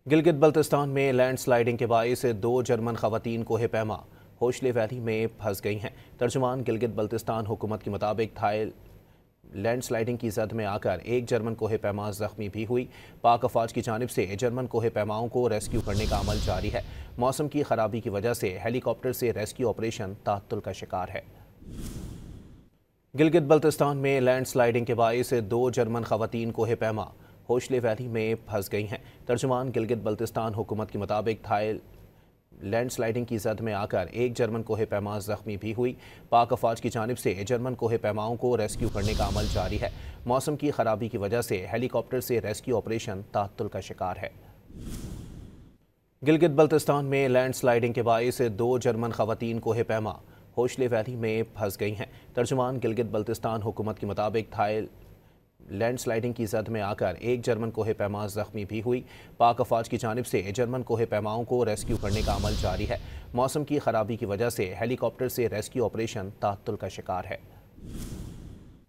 गिलगित बल्तिस्तान में लैंडस्लाइडिंग के बाइस दो जर्मन खवातीन कोहे पैमा होशले वैली में फंस गई हैं। तर्जुमान गिलगित बल्तिस्तान हुकूमत के मुताबिक थाई लैंडस्लाइडिंग की जद में आकर एक जर्मन कोहे पैमा जख्मी भी हुई। पाक अफवाज की जानिब से जर्मन कोहे पैमाओं को रेस्क्यू करने का अमल जारी है। मौसम की खराबी की वजह से हेलीकॉप्टर से रेस्क्यू ऑपरेशन ताअत्तुल का शिकार है। गिलगित बल्तिस्तान में लैंडस्लाइडिंग के बाइस दो जर्मन खवातीन कोहे पैमा होशले वैली में फंस गई हैं। तर्जुमान गिलगित बल्तिस्तान हुकूमत के मुताबिक थाई लैंडस्लाइडिंग की जद में आकर एक जर्मन कोहे पैमा जख्मी भी हुई। पाक अफवाज की जानिब से जर्मन कोहे पैमाओं को रेस्क्यू करने का अमल जारी है। मौसम की खराबी की वजह से हेलीकॉप्टर से रेस्क्यू ऑपरेशन ताअत्तुल का शिकार है। गिलगित बल्तिस्तान में लैंडस्लाइडिंग के बाइस दो जर्मन खवातीन कोहे पैमा होशले वैली में फंस गई हैं। तर्जुमान गिलगित बल्तिस्तान हुकूमत के मुताबिक थाई लैंडस्लाइडिंग की जद में आकर एक जर्मन कोहे पैमा जख्मी भी हुई। पाक अफवाज की जानिब से जर्मन कोहे पैमाओं को रेस्क्यू करने का अमल जारी है। मौसम की खराबी की वजह से हेलीकॉप्टर से रेस्क्यू ऑपरेशन ताअत्तुल का शिकार है।